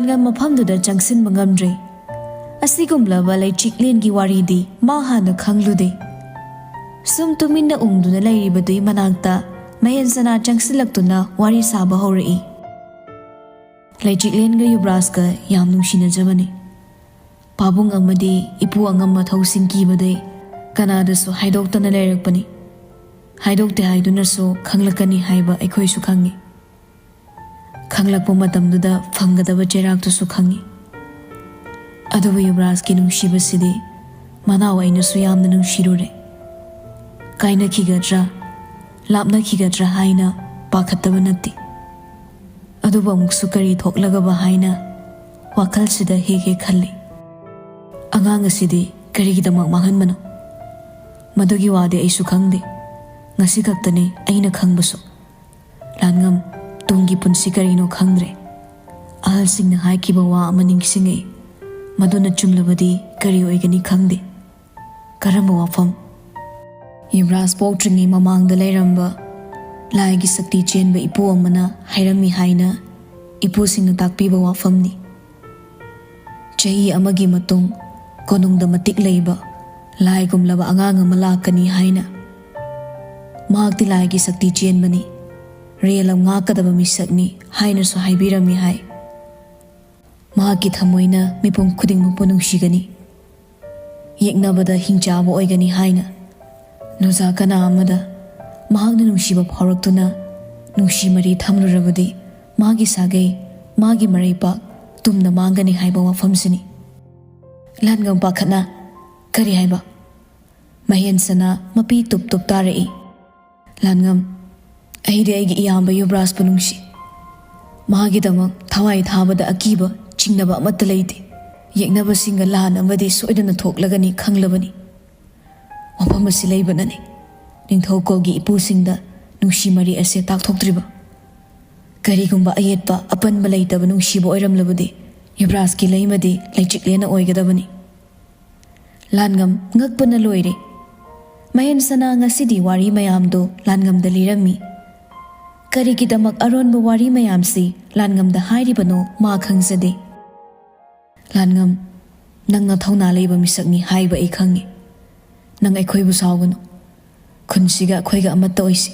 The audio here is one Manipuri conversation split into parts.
ꯂꯥꯟꯒ ꯃꯐꯝꯗꯨꯗ ꯆꯪꯁꯤꯟꯕ ꯉꯝꯗ꯭ꯔꯦ꯫ ꯑꯁꯤꯒꯨꯝꯂꯕ ꯂꯩꯆꯤꯛꯂꯦꯟꯒꯤ ꯋꯥꯔꯤꯗꯤ ꯃꯥ ꯍꯥꯟꯅ ꯈꯪꯂꯨꯗꯦ꯫ ꯁꯨꯝ ꯇꯨꯃꯤꯟꯅ ꯎꯪꯗꯨꯅ ꯂꯩꯔꯤꯕꯗꯨꯒꯤ ꯃꯅꯥꯛꯇ ꯃꯍꯦꯟꯁꯅꯥ ꯆꯪꯁꯤꯜꯂꯛꯇꯨꯅ ꯋꯥꯔꯤ ꯁꯥꯕ ꯍꯧꯔꯛꯏ꯫ ꯂꯩꯆꯤꯛꯂꯦꯟꯒ ꯌꯨꯕ꯭ꯔꯥꯖꯀ ꯌꯥꯝ ꯅꯨꯡꯁꯤꯅꯖꯕꯅꯤ꯫ ꯄꯥꯕꯨꯡ ꯑꯃꯗꯤ ꯏꯄꯨ ꯑꯉꯝ ꯃꯊꯧꯁꯤꯡ ꯀꯤꯕꯗꯩ ꯀꯅꯥꯗꯁꯨ ꯍꯥꯏꯗꯣꯛꯇꯅ ꯂꯩꯔꯛꯄꯅꯤ꯫ ꯍꯥꯏꯗꯣꯛꯇꯦ ꯍꯥꯏꯗꯨꯅꯁꯨ ꯈꯪꯂꯛꯀꯅꯤ ꯍꯥꯏꯕ ꯑꯩꯈꯣꯏꯁꯨ ꯈꯪꯉꯤ꯫ ꯈꯪꯂꯛꯄ ꯃꯇꯝꯗꯨꯗ ꯐꯪꯒꯗꯕ ꯆꯩꯔꯥꯛꯇꯨꯁꯨ ꯈꯪꯉꯤ꯫ ꯑꯗꯨꯕꯨ ꯌꯨꯕ꯭ꯔꯥꯖꯀꯤ ꯅꯨꯡꯁꯤꯕꯁꯤꯗꯤ ꯃꯅꯥꯎ ꯑꯩꯅꯁꯨ ꯌꯥꯝꯅ ꯅꯨꯡꯁꯤꯔꯨꯔꯦ꯫ ꯀꯥꯏꯅꯈꯤꯒꯗ꯭ꯔꯥ ꯂꯥꯞꯅꯈꯤꯒꯗ꯭ꯔꯥ ꯍꯥꯏꯅ ꯄꯥꯈꯠꯇꯕ ꯅꯠꯇꯦ꯫ ꯑꯗꯨꯕꯨ ꯑꯃꯨꯛꯁꯨ ꯀꯔꯤ ꯊꯣꯛꯂꯒꯕ ꯍꯥꯏꯅ ꯋꯥꯈꯜꯁꯤꯗ ꯍꯦꯛ ꯍꯦꯛ ꯈꯜꯂꯤ꯫ ꯑꯉꯥꯡ ꯑꯁꯤꯗꯤ ꯀꯔꯤꯒꯤꯗꯃꯛ ꯃꯥꯡꯍꯟꯕꯅꯣ? ꯃꯗꯨꯒꯤ ꯋꯥꯗꯤ ꯑꯩꯁꯨ ꯈꯪꯗꯦ꯫ ꯉꯁꯤ ꯈꯛꯇꯅꯤ ꯑꯩꯅ ꯈꯪꯕꯁꯨ꯫ ꯂꯥꯟꯉꯝ ꯇꯨꯡꯒꯤ ꯄꯨꯟꯁꯤ ꯀꯔꯤꯅꯣ ꯈꯪꯗ꯭ꯔꯦ꯫ ꯑꯍꯜꯁꯤꯡꯅ ꯍꯥꯏꯈꯤꯕ ꯋꯥ ꯑꯃ ꯅꯤꯡꯁꯤꯡꯉꯛꯏ꯫ ꯃꯗꯨꯅ ꯆꯨꯝꯂꯕꯗꯤ ꯀꯔꯤ ꯑꯣꯏꯒꯅꯤ ꯈꯪꯗꯦ꯫ ꯀꯔꯝꯕ ꯋꯥꯐꯝ? ꯌꯨꯕ꯭ꯔꯥꯖ ꯄꯣꯛꯇ꯭ꯔꯤꯉꯩ ꯃꯃꯥꯡꯗ ꯂꯩꯔꯝꯕ ꯂꯥꯏꯒꯤ ꯁꯛꯇꯤ ꯆꯦꯟꯕ ꯏꯄꯨ ꯑꯃꯅ ꯍꯥꯏꯔꯝꯃꯤ ꯍꯥꯏꯅ ꯏꯄꯨꯁꯤꯡꯅ ꯇꯥꯛꯄꯤꯕ ꯋꯥꯐꯝꯅꯤ꯫ ꯆꯍꯤ ꯑꯃꯒꯤ ꯃꯇꯨꯡ ꯀꯣꯅꯨꯡꯗ ꯃꯇꯤꯛ ꯂꯩꯕ ꯂꯥꯏꯒꯨꯝꯂꯕ ꯑꯉꯥꯡ ꯑꯃ ꯂꯥꯛꯀꯅꯤ ꯍꯥꯏꯅ꯫ ꯃꯍꯥꯛꯇꯤ ꯂꯥꯏꯒꯤ ꯁꯛꯇꯤ ꯆꯦꯟꯕꯅꯤ, ꯔꯦꯜ ꯉꯥꯛꯀꯗꯕ ꯃꯤꯁꯛꯅꯤ ꯍꯥꯏꯅꯁꯨ ꯍꯥꯏꯕꯤꯔꯝꯃꯤ ꯍꯥꯏ꯫ ꯃꯍꯥꯛꯀꯤ ꯊꯃꯣꯏꯅ ꯃꯤꯄꯨꯝ ꯈꯨꯗꯤꯡꯃꯛꯄꯨ ꯅꯨꯡꯁꯤꯒꯅꯤ, ꯌꯦꯛꯅꯕꯗ ꯍꯤꯡꯆꯥꯕ ꯑꯣꯏꯒꯅꯤ ꯍꯥꯏꯅ꯫ ꯅꯨꯖꯥ ꯀꯅꯥ ꯑꯃꯗ ꯃꯍꯥꯛꯅ ꯅꯨꯡꯁꯤꯕ ꯐꯥꯎꯔꯛꯇꯨꯅ ꯅꯨꯡꯁꯤ ꯃꯔꯤ ꯊꯝꯂꯨꯔꯕꯗꯤ ꯃꯥꯒꯤ ꯁꯥꯒꯩ, ꯃꯥꯒꯤ ꯃꯔꯩꯄꯥꯛ ꯇꯨꯝꯅ ꯃꯥꯡꯒꯅꯤ ꯍꯥꯏꯕ ꯋꯥꯐꯝꯁꯤꯅꯤ꯫ ꯂꯥꯟꯉꯝ ꯄꯥꯈꯠꯅ ꯀꯔꯤ ꯍꯥꯏꯕ? ꯃꯍꯦꯟꯁꯅꯥ ꯃꯄꯤ ꯇꯨꯞ ꯇꯨꯞ ꯇꯥꯔꯛꯏ꯫ ꯂꯥꯟꯉꯝ, ꯑꯩꯗꯤ ꯑꯩꯒꯤ ꯏꯌꯥꯝꯕ ꯌꯨꯕ꯭ꯔꯥꯖꯄꯨ ꯅꯨꯡꯁꯤ꯫ ꯃꯥꯒꯤꯗꯃꯛ ꯊꯋꯥꯏ ꯊꯥꯕꯗ ꯑꯀꯤꯕ ꯆꯤꯡꯅꯕ ꯑꯃꯠꯇ ꯂꯩꯇꯦ꯫ ꯌꯦꯛꯅꯕꯁꯤꯡꯒ ꯂꯥꯟ ꯑꯃꯗꯤ ꯁꯣꯏꯗꯅ ꯊꯣꯛꯂꯒꯅꯤ ꯈꯪꯂꯕꯅꯤ꯫ ꯋꯥꯐꯝ ꯑꯁꯤ ꯂꯩꯕꯅꯅꯤ ꯅꯤꯡꯊꯧꯀꯣꯜꯒꯤ ꯏꯄꯨꯁꯤꯡꯗ ꯅꯨꯡꯁꯤ ꯃꯔꯤ ꯑꯁꯤ ꯇꯥꯛꯊꯣꯛꯇ꯭ꯔꯤꯕ꯫ ꯀꯔꯤꯒꯨꯝꯕ ꯑꯌꯦꯠꯄ ꯑꯄꯟꯕ ꯂꯩꯇꯕ ꯅꯨꯡꯁꯤꯕ ꯑꯣꯏꯔꯝꯂꯕꯗꯤ ꯌꯨꯕ꯭ꯔꯥꯖꯀꯤ ꯂꯩꯃꯗꯤ ꯂꯩꯆꯤꯛꯂꯦꯟꯅ ꯑꯣꯏꯒꯗꯕꯅꯤ꯫ ꯂꯥꯟꯉꯝ ꯉꯛꯄꯅ ꯂꯣꯏꯔꯦ꯫ ꯃꯍꯦꯟꯁꯅꯥ ꯉꯁꯤꯗꯤ ꯋꯥꯔꯤ ꯃꯌꯥꯝꯗꯣ ꯂꯥꯟꯉꯝꯗ ꯂꯤꯔꯝꯃꯤ꯫ ꯀꯔꯤꯒꯤꯗꯃꯛ ꯑꯔꯣꯟꯕ ꯋꯥꯔꯤ ꯃꯌꯥꯝꯁꯤ ꯂꯥꯟꯉꯝꯗ ꯍꯥꯏꯔꯤꯕꯅꯣ ꯃꯥ ꯈꯪꯖꯗꯦ꯫ ꯂꯥꯟꯉꯝ, ꯅꯪꯅ ꯊꯧꯅꯥ ꯂꯩꯕ ꯃꯤꯁꯛꯅꯤ ꯍꯥꯏꯕ ꯑꯩ ꯈꯪꯉꯤ꯫ ꯅꯪ ꯑꯩꯈꯣꯏꯕꯨ ꯁꯥꯎꯒꯅꯨ꯫ ꯈꯨꯟꯁꯤꯒ ꯑꯩꯈꯣꯏꯒ ꯑꯃꯠꯇ ꯑꯣꯏꯁꯤ꯫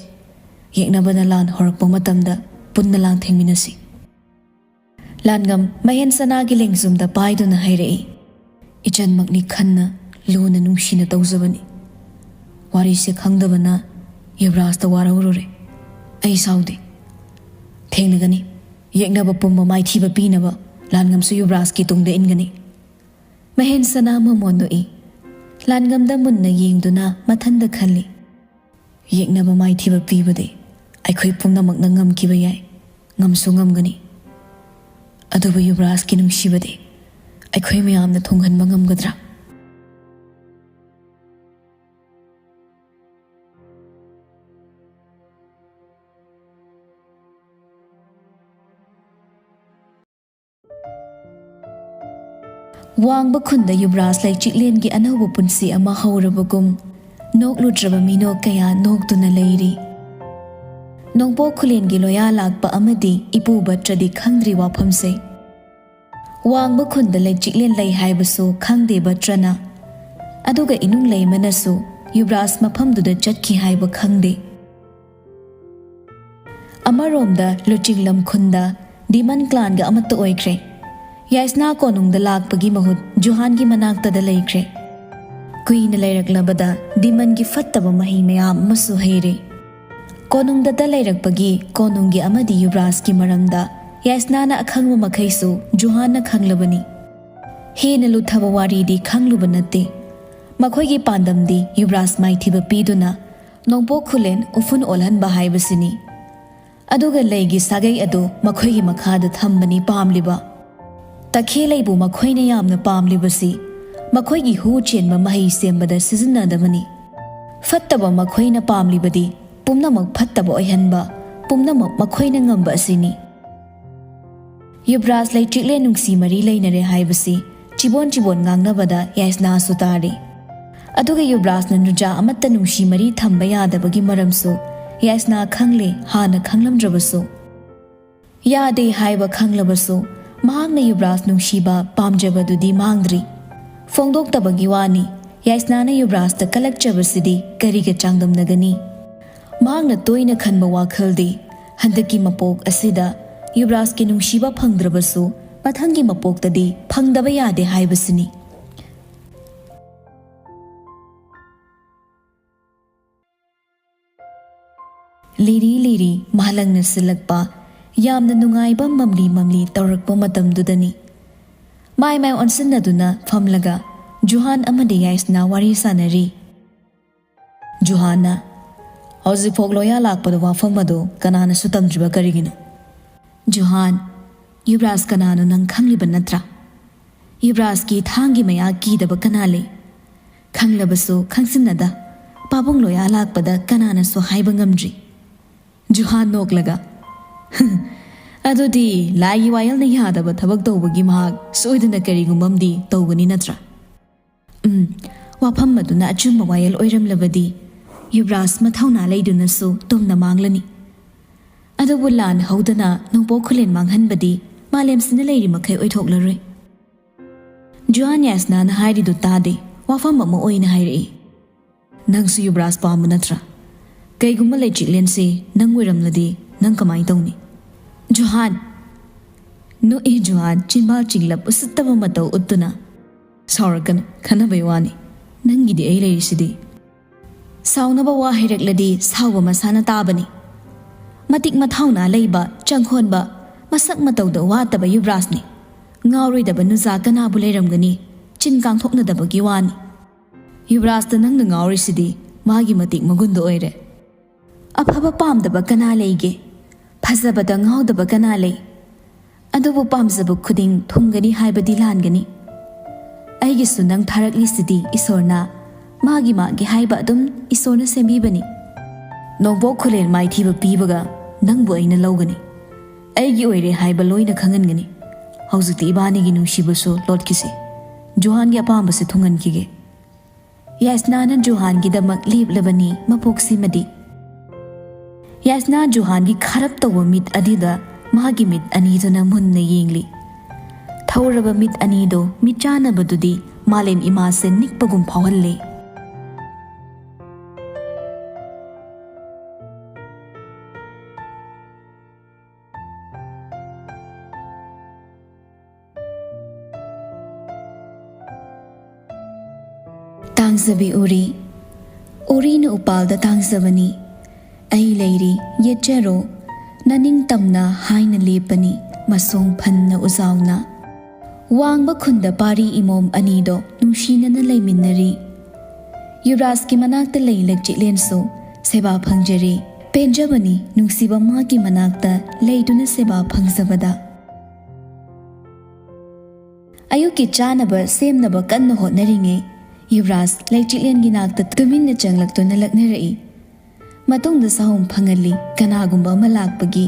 ꯌꯦꯛꯅꯕꯅ ꯂꯥꯟ ꯍꯧꯔꯛꯄ ꯃꯇꯝꯗ ꯄꯨꯟꯅ ꯂꯥꯟꯊꯦꯡꯃꯤꯟꯅꯁꯤ꯫ ꯂꯥꯟꯉꯝ ꯃꯍꯦꯟꯁꯅꯥꯒꯤ ꯂꯦꯡꯖꯨꯝꯗ ꯄꯥꯏꯗꯨꯅ ꯍꯥꯏꯔꯛꯏ꯫ ꯏꯆꯟꯃꯛꯅꯤ ꯈꯟꯅ ꯂꯨꯅ ꯅꯨꯡꯁꯤꯅ ꯇꯧꯖꯕꯅꯤ꯫ ꯋꯥꯔꯤꯁꯦ ꯈꯪꯗꯕꯅ ꯌꯨꯕ꯭ꯔꯥꯖꯇ ꯋꯥꯔꯧꯔꯨꯔꯦ꯫ ꯑꯩ ꯁꯥꯎꯗꯦ꯫ ꯊꯦꯡꯅꯒꯅꯤ꯫ ꯌꯦꯛꯅꯕ ꯄꯨꯝꯕ ꯃꯥꯏꯊꯤꯕ ꯄꯤꯅꯕ ꯂꯥꯟꯉꯝꯁꯨ ꯌꯨꯕ꯭ꯔꯥꯖꯀꯤ ꯇꯨꯡꯗ ꯏꯟꯒꯅꯤ꯫ ꯃꯍꯦꯟꯁꯅꯥ ꯃꯃꯣꯟ ꯅꯣꯛꯏ꯫ ꯂꯥꯟꯉꯝꯗ ꯃꯨꯟꯅ ꯌꯦꯡꯗꯨꯅ ꯃꯊꯟꯗ ꯈꯜꯂꯤ꯫ ꯌꯦꯛꯅꯕ ꯃꯥꯏꯊꯤꯕ ꯄꯤꯕꯗꯤ ꯑꯩꯈꯣꯏ ꯄꯨꯝꯅꯃꯛꯅ ꯉꯝꯈꯤꯕ ꯌꯥꯏ, ꯉꯝꯁꯨ ꯉꯝꯒꯅꯤ꯫ ꯑꯗꯨꯕꯨ ꯌꯨꯕ꯭ꯔꯥꯖꯀꯤ ꯅꯨꯡꯁꯤꯕꯗꯤ ꯑꯩꯈꯣꯏ ꯃꯌꯥꯝꯅ ꯊꯨꯡꯍꯟꯕ ꯉꯝꯒꯗ꯭ꯔꯥ? ꯋꯥꯡꯕ ꯈꯨꯟꯗ ꯌꯨꯕ꯭ꯔꯥꯖ ꯂꯩꯆꯤꯛꯂꯦꯟꯒꯤ ꯑꯅꯧꯕ ꯄꯨꯟꯁꯤ ꯑꯃ ꯍꯧꯔꯕꯒꯨꯝ ꯅꯣꯛꯂꯨꯗ꯭ꯔꯕ ꯃꯤꯅꯣꯛ ꯀꯌꯥ ꯅꯣꯛꯇꯨꯅ ꯂꯩꯔꯤ꯫ ꯅꯣꯡꯄꯣꯛ ꯈꯨꯂꯦꯟꯒꯤ ꯂꯣꯌꯥ ꯂꯥꯛꯄ ꯑꯃꯗꯤ ꯏꯄꯨ ꯕꯠꯇ꯭ꯔꯗꯤ ꯈꯪꯗ꯭ꯔꯤ ꯋꯥꯐꯝꯁꯦ꯫ ꯋꯥꯡꯕ ꯈꯨꯟꯗ ꯂꯩꯆꯤꯛꯂꯦꯟ ꯂꯩ ꯍꯥꯏꯕꯁꯨ ꯈꯪꯗꯦ ꯕꯠꯇ꯭ꯔꯅ꯫ ꯑꯗꯨꯒ ꯏꯅꯨꯡ ꯂꯩꯃꯅꯁꯨ ꯌꯨꯕ꯭ꯔꯥꯖ ꯃꯐꯝꯗꯨꯗ ꯆꯠꯈꯤ ꯍꯥꯏꯕ ꯈꯪꯗꯦ꯫ ꯑꯃꯔꯣꯝꯗ ꯂꯨꯆꯤꯡꯂꯝ ꯈꯨꯟꯗ ꯗꯤꯃꯟ ꯀ꯭ꯂꯥꯟꯒ ꯑꯃꯠꯇ ꯑꯣꯏꯈ꯭ꯔꯦ꯫ ꯌꯥꯏꯁꯅꯥ ꯀꯣꯅꯨꯡꯗ ꯂꯥꯛꯄꯒꯤ ꯃꯍꯨꯠ ꯖꯨꯍꯥꯟꯒꯤ ꯃꯅꯥꯛꯇꯗ ꯂꯩꯈ꯭ꯔꯦ꯫ ꯀꯨꯏꯅ ꯂꯩꯔꯛꯂꯕꯗ ꯗꯤꯃꯟꯒꯤ ꯐꯠꯇꯕ ꯃꯍꯩ ꯃꯌꯥꯝ ꯑꯃꯁꯨ ꯍꯩꯔꯦ꯫ ꯀꯣꯅꯨꯡꯗꯇ ꯂꯩꯔꯛꯄꯒꯤ ꯀꯣꯅꯨꯡꯒꯤ ꯑꯃꯗꯤ ꯌꯨꯕ꯭ꯔꯥꯖꯀꯤ ꯃꯔꯝꯗ ꯌꯥꯏꯁꯅꯥꯅ ꯑꯈꯪꯕ ꯃꯈꯩꯁꯨ ꯖꯨꯍꯥꯟꯅ ꯈꯪꯂꯕꯅꯤ꯫ ꯍꯦꯟꯅ ꯂꯨꯊꯕ ꯋꯥꯔꯤꯗꯤ ꯈꯪꯂꯨꯕ ꯅꯠꯇꯦ꯫ ꯃꯈꯣꯏꯒꯤ ꯄꯥꯟꯗꯝꯗꯤ ꯌꯨꯕ꯭ꯔꯥꯖ ꯃꯥꯏꯊꯤꯕ ꯄꯤꯗꯨꯅ ꯅꯣꯡꯄꯣꯛ ꯈꯨꯂꯦꯟ ꯎꯐꯨꯟ ꯑꯣꯜꯍꯟꯕ ꯍꯥꯏꯕꯁꯤꯅꯤ꯫ ꯑꯗꯨꯒ ꯂꯩꯒꯤ ꯁꯥꯒꯩ ꯑꯗꯨ ꯃꯈꯣꯏꯒꯤ ꯃꯈꯥꯗ ꯊꯝꯕꯅꯤ ꯄꯥꯝꯂꯤꯕ꯫ ꯇꯈꯦꯜꯂꯩꯕꯨ ꯃꯈꯣꯏꯅ ꯌꯥꯝꯅ ꯄꯥꯝꯂꯤꯕꯁꯤ ꯃꯈꯣꯏꯒꯤ ꯍꯨ ꯆꯦꯟꯕ ꯃꯍꯩ ꯁꯦꯝꯕꯗ ꯁꯤꯖꯤꯟꯅꯗꯕꯅꯤ꯫ ꯐꯠꯇꯕ ꯃꯈꯣꯏꯅ ꯄꯥꯝꯂꯤꯕꯗꯤ ꯄꯨꯝꯅꯃꯛ ꯐꯠꯇꯕ ꯑꯣꯏꯍꯟꯕ, ꯄꯨꯝꯅꯃꯛ ꯃꯈꯣꯏꯅ ꯉꯝꯕ ꯑꯁꯤꯅꯤ꯫ ꯌꯨꯕ꯭ꯔꯥꯖ ꯂꯩꯆꯤꯛꯂꯦꯟ ꯅꯨꯡꯁꯤ ꯃꯔꯤ ꯂꯩꯅꯔꯦ ꯍꯥꯏꯕꯁꯤ ꯆꯤꯕꯣꯟ ꯆꯤꯕꯣꯟ ꯉꯥꯡꯅꯕꯗ ꯌꯥꯏꯁꯅꯥꯁꯨ ꯇꯥꯔꯤ꯫ ꯑꯗꯨꯒ ꯌꯨꯕ꯭ꯔꯥꯖꯅ ꯅꯨꯖꯥ ꯑꯃꯠꯇ ꯅꯨꯡꯁꯤ ꯃꯔꯤ ꯊꯝꯕ ꯌꯥꯗꯕꯒꯤ ꯃꯔꯝꯁꯨ ꯌꯥꯏꯁꯅꯥ ꯈꯪꯂꯦ ꯍꯥꯟꯅ ꯈꯪꯂꯝꯗ꯭ꯔꯕꯁꯨ꯫ ꯌꯥꯗꯦ ꯍꯥꯏꯕ ꯈꯪꯂꯕꯁꯨ mahakna Yuvraj nungshiba pamjabadudi mangdri. Fongdoktabagi wani Yaisnana Yuvrajta kalakchabasidi kariga changdamnagani. Mahakna toina khanba wakhaldi handaki mapok asida Yuvrajki nungshiba phangdrabasu mathangi mapoktadi phangdaba yade haibasini. Liri liri mahalangna silakpa yamna nungaiba mamli taurakpa matamdudani. Mai onsinaduna famlaga Johan amadi Yaisna wari sanari. Johanna hauzik phok loya lakpada wafam adu kanana su tamdriba karigino. Johan Yuvraj kanano nang khangliba natra. Yuvraj ki thangi maya kidaba kanale. Khanglabasu khangsinnada pabung loya lakpada kanana su haiba ngamdri. Johan noklaga adudi lai wayal na yadaba thabak tawbagi mahak soiduna karigumamdi tawgani natra. Wafam maduna achumba wayal oiramlabadi Yuvraj mathauna leidunasu tumna manglani. Adabu lan haudana nongpo khulen manghanbadi malem sina leiri makai oithoklaroi. Johan Yaisna na hairidu tade wafam amma oina hairi. Nangsu Yuvraj paamu natra. Kaigumma leichiklense nang wiramladi nang kamai tawni. Johan no Johan chinbal chinglap usittaba mataw uttuna saurakan khanabai wani nangidi ai leirisidi. Saunaba wa hairekladi sauba masana tabani. Matik mathauna leiba changkhonba masak matawda wataba Yuvrajni ngauroidaba nuza kanabu leiramgani chin kangthoknadabagi wani. Yuvrajta nangna ngaurisidi magi matik magundo oire. Afaba pamdaba kana leige phajabada ngaudaba kana lei adubu pamjaba khuding thumgani haibadi langani. Aigisu nang tharaklisidi isorna magi haiba adum isorna sembibani. Nongbo khulen maithiba pibaga nangbu aina lawgani. Aigi oire haiba loina khangangani. Hauzikti ibanigi nungsibasu lotkisi. Johan gi apambase thungankige. Yaisna na Johan gi damak leblabani mapoksi madi. Yaisna Johan gi kharap tawa mit adida magi mit aniduna munna yengli. Thauraba mit anido mitchana badudi malem imase nikpagum phawalle. Tangzabi uri na upalda tangzabani. Ai leiri yechero naning tamna haina lepani masong phanna uzawna. Wangba khunda pari imom anido nungshina na leiminari. Yuvraj ki manakta leilak chiklenso seba phangjari. Penjabani nungsiba ma ki manakta leiduna seba phangjabada. Ayuki chanaba semnaba kanna hotnaringe Yuvraj leichiklen gi nakta tuminna changlaktuna laknarai. Matungda sahum phangali kanagumba malakpagi.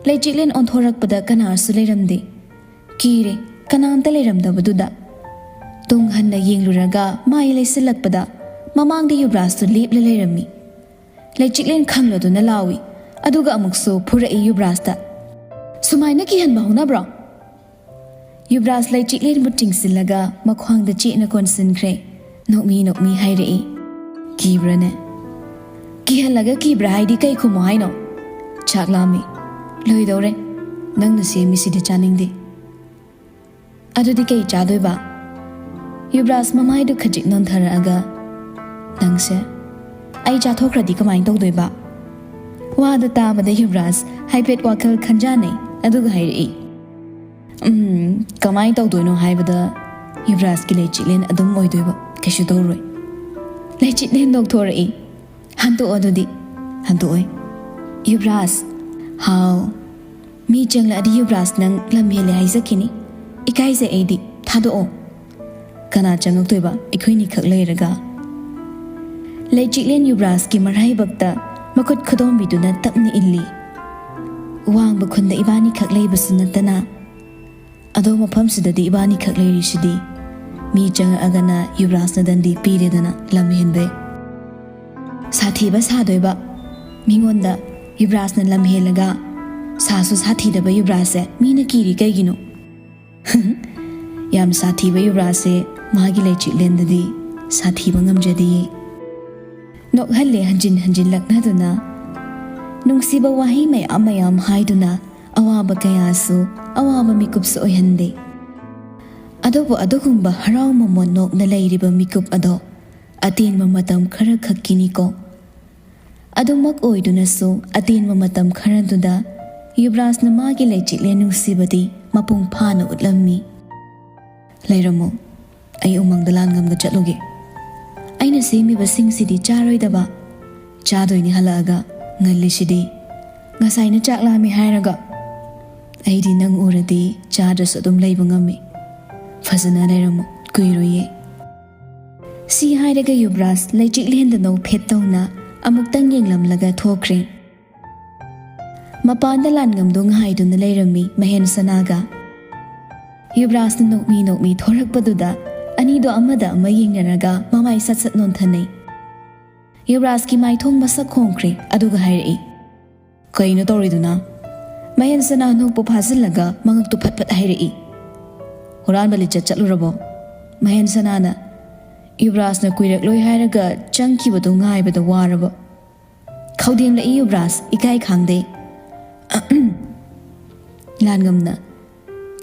Leichiklen onthorakpada kanarsu leiramde. Kire kanamta leiramdabaduda. Tunghanna yengluraga mai leisilakpada mamangda Yuvrajtu lepla leirami. Leichiklen khangladuna lawi aduga amuksu phurai Yuvrajta. Sumaina kihanba hunabra? Yuvraj leichiklen mutingsilaga makhwangda chena konsinkre. Nokmi hairai. Kibrane Kihalaga kibra haidi kai khumo haino. Chaklami loidore nangna semi sidi chaningde. Adudi kai chadoiba. Yuvraj mamaidu khajik nontharaga nangse ai chathokradi kamai tawdoiba. Wada tabada Yuvraj haipet wakal khanjane aduga hairi. Kamai tawdoino haibada Yuvraj ki leichiklen adum oidoiba kashu tawroi. Leichiklen doktorai Hantu odudi, hantu oi. Yuvraj, how? Mi jangla adi Yuvraj nang lamhele haizakini. Ikaize aidi, thado o. Kana jangok toiba, ikoini khak leiraga. Leichiklen Yuvraj ki marai bakta makut khudom biduna tapni illi. Wang bakhunda ibani khak leibasu natana. Ado maphamsidadi ibani khak leirishidi. Mi jang agana Yuvraj na dandi piredana lamhenbe. Sathiba sadoiba mingonda Yuvraj na lamhelaga sasu sathidaba Yuvraj se mina kiri kaigino ꯌꯥꯝ ꯁꯥꯊꯤꯕ ꯌꯨꯕ꯭ꯔꯥꯖꯁꯦ ꯃꯥꯒꯤ ꯂꯩꯆꯤꯛꯂꯦꯟꯗꯗꯤ ꯁꯥꯊꯤꯕ ꯉꯝꯖꯗꯤꯌꯦ꯫ ꯅꯣꯛꯍꯜꯂꯦ ꯍꯟꯖꯤꯟ ꯍꯟꯖꯤꯟ ꯂꯛꯅꯗꯨꯅ, ꯅꯨꯡꯁꯤꯕ ꯋꯥꯍꯩ ꯃꯌꯥꯝ ꯍꯥꯏꯗꯨꯅ ꯑꯋꯥꯕ ꯀꯌꯥꯁꯨ ꯑꯋꯥꯕ ꯃꯤꯀꯨꯞꯁꯨ ꯑꯣꯏꯍꯟꯗꯦ꯫ ꯑꯗꯨꯕꯨ ꯑꯗꯨꯒꯨꯝꯕ ꯍꯔꯥꯎ ꯃꯃꯣꯟ ꯅꯣꯛꯅ ꯂꯩꯔꯤꯕ ꯃꯤꯀꯨꯞ ꯑꯗꯣ ꯑꯇꯦꯟꯕ ꯃꯇꯝ ꯈꯔ ꯈꯛꯀꯤꯅꯤꯀꯣ꯫ ꯑꯗꯨꯃꯛ ꯑꯣꯏꯗꯨꯅꯁꯨ ꯑꯇꯦꯟꯕ ꯃꯇꯝ ꯈꯔꯗꯨꯗ ꯌꯨꯕ꯭ꯔꯥꯖꯅ ꯃꯥꯒꯤ ꯂꯩꯆꯤꯛꯂꯦꯟ ꯅꯨꯡꯁꯤꯕꯗꯤ ꯃꯄꯨꯡ ꯐꯥꯅ ꯎꯠꯂꯝꯃꯤ꯫ ꯂꯩꯔꯝꯃꯣ, ꯑꯩ ꯎꯃꯪꯗ ꯂꯥꯟꯉꯝꯒ ꯆꯠꯂꯨꯒꯦ꯫ ꯑꯩꯅ ꯁꯦꯝꯃꯤꯕꯁꯤꯡꯁꯤꯗꯤ ꯆꯥꯔꯣꯏꯗꯕ, ꯆꯥꯗꯣꯏꯅꯤ ꯍꯜꯂꯛꯑꯒ, ꯉꯜꯂꯤꯁꯤꯗꯤ꯫ ꯉꯁꯥꯏꯅ ꯆꯥꯛ ꯂꯥꯝꯃꯤ ꯍꯥꯏꯔꯒ꯫ ꯑꯩꯗꯤ ꯅꯪ ꯎꯔꯗꯤ ꯆꯥꯗ꯭ꯔꯁꯨ ꯑꯗꯨꯝ ꯂꯩꯕ ꯉꯝꯃꯤ꯫ ꯐꯖꯅ ꯂꯩꯔꯝꯃꯣ, ꯀꯨꯏꯔꯣꯏꯌꯦ꯫ ꯁꯤ ꯍꯥꯏꯔꯒ ꯌꯨꯕ꯭ꯔꯥꯖ ꯂꯩꯆꯤꯛꯂꯦꯟꯗ ꯅꯣꯛꯐꯦꯠ ꯇꯧꯅ ꯑꯃꯨꯛꯇꯪ ꯌꯦꯡꯂꯝꯂꯒ ꯊꯣꯛꯈ꯭ꯔꯦ꯫ ꯃꯄꯥꯟꯗ ꯂꯥꯟꯉꯝꯗꯣ ꯉꯥꯏꯗꯨꯅ ꯂꯩꯔꯝꯃꯤ ꯃꯍꯦꯟꯁꯅꯥꯒ꯫ ꯌꯨꯕ꯭ꯔꯥꯖꯅ ꯅꯣꯛꯃꯤ ꯊꯣꯔꯛꯄꯗꯨꯗ ꯑꯅꯤꯗꯣ ꯑꯃꯗ ꯑꯃ ꯌꯦꯡꯅꯔꯒ ꯃꯃꯥꯏ ꯁꯠ ꯅꯣꯟꯊꯅꯩ꯫ ꯌꯨꯕ꯭ꯔꯥꯖꯀꯤ ꯃꯥꯏꯊꯣꯡ ꯃꯁꯛ ꯈꯣꯡꯈ꯭ꯔꯦ ꯑꯗꯨꯒ ꯍꯥꯏꯔꯛꯏ, ꯀꯩꯅꯣ ꯇꯧꯔꯤꯗꯨꯅ? ꯃꯍꯦꯟꯁꯅꯥ ꯅꯣꯛꯄ ꯐꯥꯖꯤꯜꯂꯒ ꯃꯉꯛꯇꯨ ꯐꯠ ꯍꯥꯏꯔꯛꯏ, ꯍꯨꯔꯥꯟꯕ ꯂꯤꯆꯠ ꯆꯠꯂꯨꯔꯕꯣ? ꯃꯍꯦꯟꯁꯅꯥꯅ ꯌꯨꯕ꯭ꯔꯥꯖꯅ ꯀꯨꯏꯔꯛꯂꯣꯏ ꯍꯥꯏꯔꯒ ꯆꯪꯈꯤꯕꯗꯨ ꯉꯥꯏꯕꯗ ꯋꯥꯔꯕ? ꯈꯧꯗꯦꯡꯂꯛꯏ ꯌꯨꯕ꯭ꯔꯥꯖ ꯏꯀꯥꯏ ꯈꯥꯡꯗꯦ꯫ ꯂꯥꯟꯉꯝꯅ,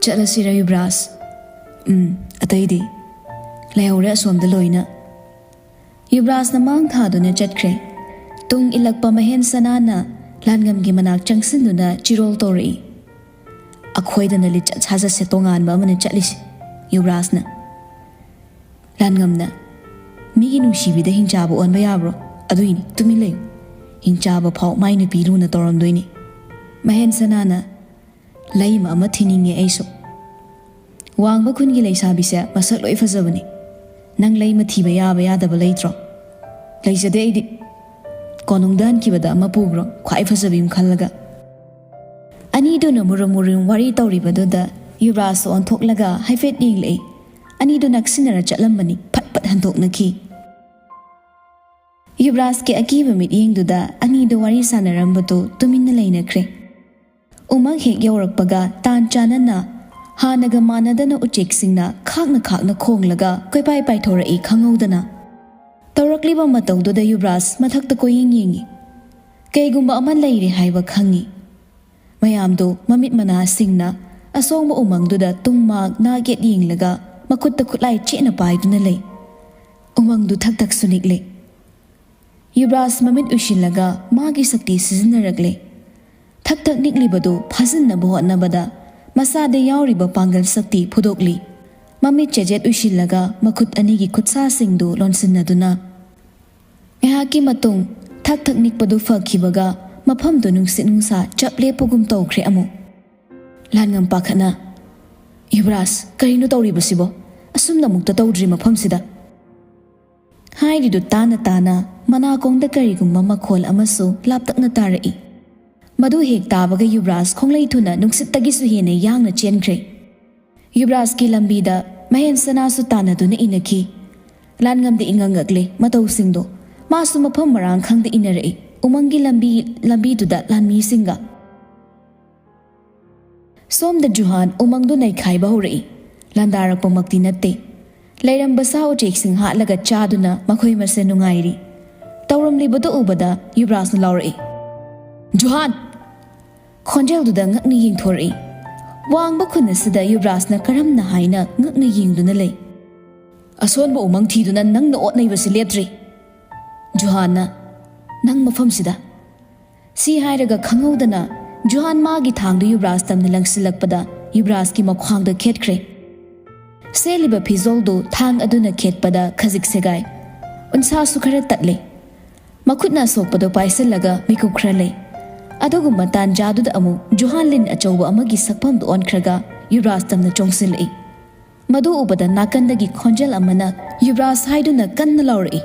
ꯆꯠꯂꯁꯤꯔ ꯌꯨꯕ꯭ꯔꯥꯖ? ꯑꯇꯩꯗꯤ? ꯂꯩꯍꯧꯔꯦ ꯑꯁꯣꯝꯗ ꯂꯣꯏꯅ꯫ ꯌꯨꯕ꯭ꯔꯥꯖꯅ ꯃꯥꯡ ꯊꯥꯗꯨꯅ ꯆꯠꯈ꯭ꯔꯦ꯫ ꯇꯨꯡ ꯏꯜꯂꯛꯄ ꯃꯍꯦꯟꯁꯅꯥꯅ ꯂꯥꯟꯉꯝꯒꯤ ꯃꯅꯥꯛ ꯆꯪꯁꯤꯟꯗꯨꯅ ꯆꯤꯔꯣꯜ ꯇꯧꯔꯛꯏ, ꯑꯩꯈꯣꯏꯗꯅ ꯂꯤꯆꯠ ꯁꯥꯖꯠꯁꯦ ꯇꯣꯉꯥꯟꯕ ꯑꯃꯅ ꯆꯠꯂꯤꯁꯦ꯫ ꯌꯨꯕ꯭ꯔꯥꯖꯅ, ꯂꯥꯟꯉꯝꯅ, ꯃꯤꯒꯤ ꯅꯨꯡꯁꯤꯕꯤꯗ ꯍꯤꯡꯆꯥꯕ ꯑꯣꯟꯕ ꯌꯥꯕ꯭ꯔꯣ? ꯑꯗꯨꯏꯅꯤ, ꯇꯨꯃꯤꯟ ꯂꯩꯌꯨ, ꯍꯤꯡꯆꯥꯕ ꯐꯥꯎ ꯃꯥꯏ ꯅꯨꯄꯤ ꯂꯨꯅ ꯇꯧꯔꯝꯗꯣꯏꯅꯤ꯫ ꯃꯍꯦꯟꯁꯅꯥꯅ, ꯂꯩꯃ ꯑꯃ ꯊꯤꯅꯤꯡꯉꯦ ꯑꯩꯁꯨ꯫ ꯋꯥꯡꯕ ꯈꯨꯟꯒꯤ ꯂꯩꯁꯥꯕꯤꯁꯦ ꯃꯁꯛ ꯂꯣꯏ ꯐꯖꯕꯅꯤ꯫ ꯅꯪ ꯂꯩꯃ ꯊꯤꯕ ꯌꯥꯕ ꯌꯥꯗꯕ ꯂꯩꯇ꯭ꯔꯣ? ꯂꯩꯖꯗꯦ ꯑꯩꯗꯤ꯫ ꯀꯣꯅꯨꯡꯗ ꯍꯟꯈꯤꯕꯗ ꯑꯃ ꯄꯨꯈ꯭ꯔꯣ, ꯈ꯭ꯋꯥꯏ ꯐꯖꯕꯤ ꯑꯃ ꯈꯜꯂꯒ꯫ ꯑꯅꯤꯗꯨꯅ ꯃꯨꯔꯨꯝ ꯋꯥꯔꯤ ꯇꯧꯔꯤꯕꯗꯨꯗ ꯌꯨꯕ꯭ꯔꯥꯖꯁꯨ ꯑꯣꯟꯊꯣꯛꯂꯒ ꯍꯥꯏꯐꯦꯠ ꯌꯦꯡꯂꯛꯏ꯫ ꯑꯅꯤꯗꯨ ꯅꯛꯁꯤꯟꯅꯔ ꯆꯠꯂꯝꯕꯅꯤ, ꯐꯠ ꯍꯟꯗꯣꯛꯅꯈꯤ꯫ ꯌꯨꯕ꯭ꯔꯥꯖꯀꯤ ꯑꯀꯤꯕ ꯃꯤꯠꯌꯦꯡꯗꯨꯗ ꯑꯅꯤꯗꯨ ꯋꯥꯔꯤ ꯁꯥꯟꯅꯔꯝꯕꯗꯨ ꯇꯨꯃꯤꯟꯅ ꯂꯩꯅꯈ꯭ꯔꯦ꯫ ꯎꯃꯪ ꯍꯦꯛ ꯌꯧꯔꯛꯄꯒ ꯇꯥꯟ ꯆꯥꯅꯅ ꯍꯥꯟꯅꯒ ꯃꯥꯟꯅꯗꯅ ꯎꯆꯦꯛꯁꯤꯡꯅ ꯈꯥꯛꯅ ꯈꯣꯡꯂꯒ ꯀꯣꯏꯄꯥꯏ ꯄꯥꯏꯊꯣꯔꯛꯏ ꯈꯪꯍꯧꯗꯅ꯫ ꯇꯧꯔꯛꯂꯤꯕ ꯃꯇꯧꯗꯨꯗ ꯌꯨꯕ꯭ꯔꯥꯖ ꯃꯊꯛꯇ ꯀꯣꯏꯌꯦꯡ ꯌꯦꯡꯉꯤ꯫ ꯀꯩꯒꯨꯝꯕ ꯑꯃ ꯂꯩꯔꯦ ꯍꯥꯏꯕ ꯈꯪꯉꯤ꯫ ꯃꯌꯥꯝꯗꯨ ꯃꯃꯤꯠ ꯃꯅꯥꯁꯤꯡꯅ ꯑꯁꯣꯡꯕ ꯎꯃꯪꯗꯨꯗ ꯇꯨꯡꯃꯥꯛ ꯅꯥꯒꯦꯠ ꯌꯦꯡꯂꯒ ꯃꯈꯨꯠꯇ ꯈꯨꯠꯂꯥꯏ ꯆꯦꯠꯅ ꯄꯥꯏꯗꯨꯅ ꯂꯩ꯫ ꯎꯃꯪꯗꯨ ꯊꯛ ꯁꯨꯅꯤꯛꯂꯦ꯫ ꯌꯨꯕ꯭ꯔꯥꯖ ꯃꯃꯤꯠ ꯎꯏꯁꯤꯜꯂꯒ ꯃꯥꯒꯤ ꯁꯛꯇꯤ ꯁꯤꯖꯤꯟꯅꯔꯛꯂꯦ꯫ ꯊꯛ ꯅꯤꯛꯂꯤꯕꯗꯨ ꯐꯥꯖꯤꯟꯅꯕ ꯍꯣꯠꯅꯕꯗ ꯃꯁꯥꯗ ꯌꯥꯎꯔꯤꯕ ꯄꯥꯡꯒꯜ ꯁꯛꯇꯤ ꯐꯨꯗꯣꯛꯂꯤ꯫ ꯃꯃꯤꯠ ꯆꯦꯖꯦꯠ ꯎꯏꯁꯤꯜꯂꯒ ꯃꯈꯨꯠ ꯑꯅꯤꯒꯤ ꯈꯨꯠꯁꯥꯁꯤꯡꯗꯨ ꯂꯣꯟꯁꯤꯟꯅꯗꯨꯅ ꯉꯥꯏꯍꯥꯛꯀꯤ ꯃꯇꯨꯡ ꯊꯛ ꯅꯤꯛꯄꯗꯨ ꯐꯈꯤꯕꯒ ꯃꯐꯝꯗꯨ ꯅꯨꯡꯁꯤꯠ ꯅꯨꯡꯁꯥ ꯆꯞ ꯂꯦꯞꯄꯒꯨꯝ ꯇꯧꯈ꯭ꯔꯦ ꯑꯃꯨꯛ꯫ ꯂꯥꯟꯉꯝ ꯄꯥꯈꯠꯅ, ꯌꯨꯕ꯭ꯔꯥꯖ, ꯀꯔꯤꯅꯣ ꯇꯧꯔꯤꯕꯁꯤꯕꯣ? ꯑꯁꯨꯝꯅ ꯑꯃꯨꯛꯇ ꯇꯧꯗ꯭ꯔꯤ ꯃꯐꯝꯁꯤꯗ꯫ ꯍꯥꯏꯔꯤꯗꯨ ꯇꯥꯅ ꯃꯅꯥꯀꯣꯡꯗ ꯀꯔꯤꯒꯨꯝꯕ ꯃꯈꯣꯜ ꯑꯃꯁꯨ ꯂꯥꯞꯇꯛꯅ ꯇꯥꯔꯛꯏ꯫ ꯃꯗꯨ ꯍꯦꯛ ꯇꯥꯕꯒ ꯌꯨꯕ꯭ꯔꯥꯖ ꯈꯣꯡꯂꯩ ꯊꯨꯅ ꯅꯨꯡꯁꯤꯠꯇꯒꯤꯁꯨ ꯍꯦꯟꯅ ꯌꯥꯡꯅ ꯆꯦꯟꯈ꯭ꯔꯦ꯫ ꯌꯨꯕ꯭ꯔꯥꯖꯀꯤ ꯂꯝꯕꯤꯗ ꯃꯍꯦꯟꯁꯅꯥꯁꯨ ꯇꯥꯟꯅꯗꯨꯅ ꯏꯟꯅꯈꯤ꯫ ꯂꯥꯟꯉꯝꯗ ꯏꯉꯛꯂꯦ ꯃꯇꯧꯁꯤꯡꯗꯣ꯫ ꯃꯥꯁꯨ ꯃꯐꯝ ꯃꯔꯥꯡ ꯈꯪꯗ ꯏꯟꯅꯔꯛꯏ ꯎꯃꯪꯒꯤ ꯂꯝꯕꯤꯗꯨꯗ ꯂꯥꯟꯃꯤꯁꯤꯡꯒ꯫ ꯁꯣꯝꯗ ꯖꯨꯍꯥꯟ ꯎꯃꯪꯗꯨ ꯅꯩꯈꯥꯏꯕ ꯍꯧꯔꯛꯏ꯫ ꯂꯥꯟꯗꯥꯔꯛꯄꯃꯛꯇꯤ ꯅꯠꯇꯦ, ꯂꯩꯔꯝꯕ ꯁꯥ ꯎꯆꯦꯛꯁꯤꯡ ꯍꯥꯠꯂꯒ ꯆꯥꯗꯨꯅ ꯃꯈꯣꯏ ꯃꯁꯦꯟ ꯅꯨꯡꯉꯥꯏꯔꯤ꯫ ꯇꯧꯔꯝꯂꯤꯕꯗꯨ ꯎꯕꯗ ꯌꯨꯕ꯭ꯔꯥꯖꯅ ꯂꯥꯎꯔꯛꯏ, ꯖꯨꯍꯥꯟ! ꯈꯣꯟꯖꯦꯜꯗꯨꯗ ꯉꯛꯅ ꯌꯦꯡꯊꯣꯔꯛꯏ꯫ ꯋꯥꯡꯕ ꯈꯨꯟ ꯑꯁꯤꯗ ꯌꯨꯕ꯭ꯔꯥꯖꯅ ꯀꯔꯝꯅ ꯍꯥꯏꯅ ꯉꯛꯅ ꯌꯦꯡꯗꯨꯅ ꯂꯩ꯫ ꯑꯁꯣꯟꯕ ꯎꯃꯪ ꯊꯤꯗꯨꯅ ꯅꯪꯅ ꯑꯣꯠꯅꯩꯕꯁꯤ ꯂꯦꯞꯇ꯭ꯔꯤ꯫ ꯖꯨꯍꯥꯟꯅ, ꯅꯪ ꯃꯐꯝꯁꯤꯗ꯫ ꯁꯤ ꯍꯥꯏꯔꯒ ꯈꯪꯍꯧꯗꯅ ꯖꯨꯍꯥꯟ ꯃꯥꯒꯤ ꯊꯥꯡꯗꯨ ꯌꯨꯕ꯭ꯔꯥꯖ ꯇꯝꯅ ꯂꯪꯁꯤꯜꯂꯛꯄꯗ ꯌꯨꯕ꯭ꯔꯥꯖꯀꯤ ꯃꯈ꯭ꯋꯥꯡꯗ ꯈꯦꯠꯈ꯭ꯔꯦ꯫ ꯁꯦꯠꯂꯤꯕ ꯐꯤꯖꯣꯜꯗꯨ ꯊꯥꯡ ꯑꯗꯨꯅ ꯈꯦꯠꯄꯗ ꯈꯖꯤꯛ ꯁꯦꯒꯥꯏ, ꯎꯟꯁꯥꯁꯨ ꯈꯔ ꯇꯠꯂꯦ꯫ ꯃꯈꯨꯠꯅ ꯑꯁꯣꯛꯄꯗꯨ ꯄꯥꯏꯁꯤꯜꯂꯒ ꯃꯤꯀꯨꯞ ꯈꯔ ꯂꯩ꯫ ꯑꯗꯨꯒꯨꯝꯕ ꯇꯥꯟꯖꯥꯗꯨꯗ ꯑꯃꯨꯛ ꯖꯨꯍꯥꯟ ꯂꯤꯟ ꯑꯆꯧꯕ ꯑꯃꯒꯤ ꯁꯛꯐꯝꯗꯨ ꯑꯣꯟꯈ꯭ꯔꯒ ꯌꯨꯕ꯭ꯔꯥꯖ ꯇꯝꯅ ꯆꯣꯡꯁꯤꯜꯂꯛꯏ꯫ ꯃꯗꯨ ꯎꯕꯗ ꯅꯥꯀꯟꯗꯒꯤ ꯈꯣꯟꯖꯦꯜ ꯑꯃꯅ ꯌꯨꯕ꯭ꯔꯥꯖ ꯍꯥꯏꯗꯨꯅ ꯀꯟꯅ ꯂꯥꯎꯔꯛꯏ꯫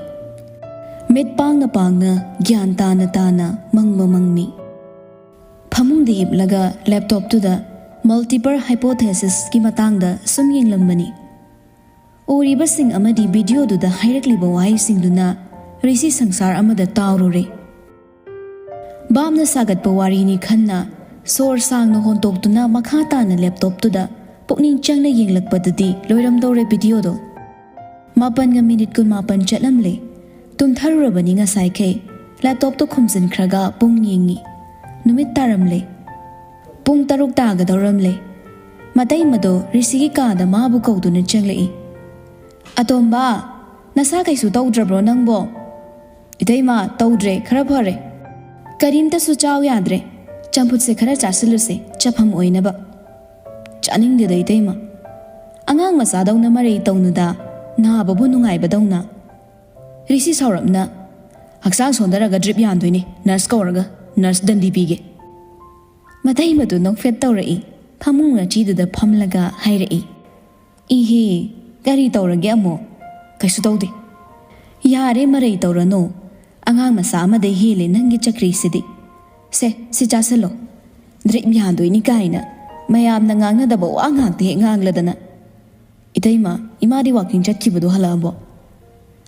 ꯃꯤꯠ ꯄꯥꯡꯅ ꯒ꯭ꯌꯥꯟ ꯇꯥꯅ ꯃꯪꯕ ꯃꯪꯃꯤ꯫ ꯐꯃꯨꯡꯗ ꯍꯤꯞꯂꯒ ꯂꯦꯞꯇꯣꯞꯇꯨꯗ ꯃꯜꯇꯤꯄꯜ ꯍꯥꯏꯄꯣꯊꯦꯁꯤꯁꯀꯤ ꯃꯇꯥꯡꯗ ꯁꯨꯝ ꯌꯦꯡꯂꯝꯕꯅꯤ꯫ ꯎꯔꯤꯕꯁꯤꯡ ꯑꯃꯗꯤ ꯚꯤꯗꯤꯑꯣꯗꯨꯗ ꯍꯥꯏꯔꯛꯂꯤꯕ ꯋꯥꯍꯩꯁꯤꯡꯗꯨꯅ ꯔꯤꯁꯤ ꯁꯪꯁꯥꯔ ꯑꯃꯗ ꯇꯥꯎꯔꯨꯔꯦ꯫ ꯕꯥꯝꯅ ꯁꯥꯒꯠꯄ ꯋꯥꯔꯤꯅꯤ ꯈꯟꯅ ꯁꯣꯔ ꯁꯥꯡꯅ ꯍꯣꯟꯇꯣꯛꯇꯨꯅ ꯃꯈꯥ ꯇꯥꯅ ꯂꯦꯞꯇꯣꯞꯇꯨꯗ ꯄꯨꯛꯅꯤꯡ ꯆꯪꯅ ꯌꯦꯡꯂꯛꯄꯗꯗꯤ ꯂꯣꯏꯔꯝꯗꯧꯔꯦ ꯚꯤꯗꯤꯑꯣꯗꯣ꯫ 7:19 ꯆꯠꯂꯝꯂꯦ꯫ ꯇꯨꯝꯊꯔꯨꯔꯕꯅꯤ ꯉꯁꯥꯏꯈꯩ꯫ ꯂꯦꯞꯇꯣꯞꯇꯣ ꯈꯨꯝꯖꯤꯟꯈ꯭ꯔꯒ ꯄꯨꯡ ꯌꯦꯡꯉꯤ꯫ ꯅꯨꯃꯤꯠ ꯇꯥꯔꯝꯂꯦ꯫ ꯄꯨꯡ 6 ꯇꯥꯒꯗꯧꯔꯝꯂꯦ꯫ ꯃꯇꯩꯃꯗꯣ ꯔꯤꯁꯤꯒꯤ ꯀꯥꯗ ꯃꯥꯕꯨ ꯀꯧꯗꯨꯅ ꯆꯪꯂꯛꯏ꯫ "ꯑꯇꯣꯝꯕ, ꯅꯁꯥ ꯀꯩꯁꯨ ꯇꯧꯗ꯭ꯔꯕ꯭ꯔꯣ ꯅꯪꯕꯣ?" "ꯏꯇꯩꯃ, ꯇꯧꯗ꯭ꯔꯦ, ꯈꯔ ꯐꯔꯦ." "ꯀꯔꯤꯝꯇꯁꯨ ꯆꯥꯎ ꯌꯥꯗ꯭ꯔꯦ? ꯆꯝꯐꯨꯠꯁꯦ ꯈꯔ ꯆꯥꯁꯤꯜꯂꯨꯁꯦ, ꯆꯐꯝ ꯑꯣꯏꯅꯕ." "ꯆꯥꯅꯤꯡꯗꯦꯗ ꯏꯇꯩꯃ." "ꯑꯉꯥꯡ ꯃꯆꯥꯗꯧꯅ ꯃꯔꯩ ꯇꯧꯅꯨꯗ, ꯅꯥꯕꯕꯨ ꯅꯨꯡꯉꯥꯏꯕꯗꯧꯅ." ꯔꯤꯁꯤ ꯁꯥꯎꯔꯞꯅ, "ꯍꯛꯆꯥꯡ ꯁꯣꯟꯊꯔꯒ ꯗ꯭ꯔꯤꯞ ꯌꯥꯟꯗꯣꯏꯅꯤ, ꯅꯔꯁ ꯀꯧꯔꯒ, ꯅꯔꯁ ꯗꯟꯗꯤ ꯄꯤꯒꯦ." ꯃꯇꯩꯃꯗꯨ ꯅꯣꯛꯐꯦꯠ ꯇꯧꯔꯛꯏ꯫ ꯐꯃꯨꯡ ꯃꯆꯤꯗꯨꯗ ꯐꯝꯂꯒ ꯍꯥꯏꯔꯛꯏ, "ꯏꯍꯦ, ꯀꯔꯤ ꯇꯧꯔꯒꯦ ꯑꯃꯨꯛ?" "ꯀꯩꯁꯨ ꯇꯧꯗꯦ." "ꯌꯥꯔꯦ, ꯃꯔꯩ ꯇꯧꯔꯅꯨ. ꯑꯉꯥꯡ ꯃꯆꯥ ꯑꯃꯗꯩ ꯍꯦꯜꯂꯦ ꯅꯪꯒꯤ ꯆꯀ꯭ꯔꯤꯁꯤꯗꯤ. ꯁꯦ, ꯁꯤ ꯆꯥꯁꯤꯜꯂꯣ." "ꯗ꯭ꯔꯤꯞ ꯌꯥꯟꯗꯣꯏꯅꯤ ꯀꯥꯏꯅ ꯃꯌꯥꯝꯅ ꯉꯥꯡꯅꯗꯕ ꯋꯥ ꯉꯥꯛꯇ ꯍꯦꯛ ꯉꯥꯡꯂꯗꯅ." "ꯏꯇꯩꯃ, ꯏꯃꯥꯗꯤ ꯋꯥꯛꯀꯤꯡ ꯆꯠꯈꯤꯕꯗꯣ ꯍꯜꯂꯛꯑꯕꯣ?"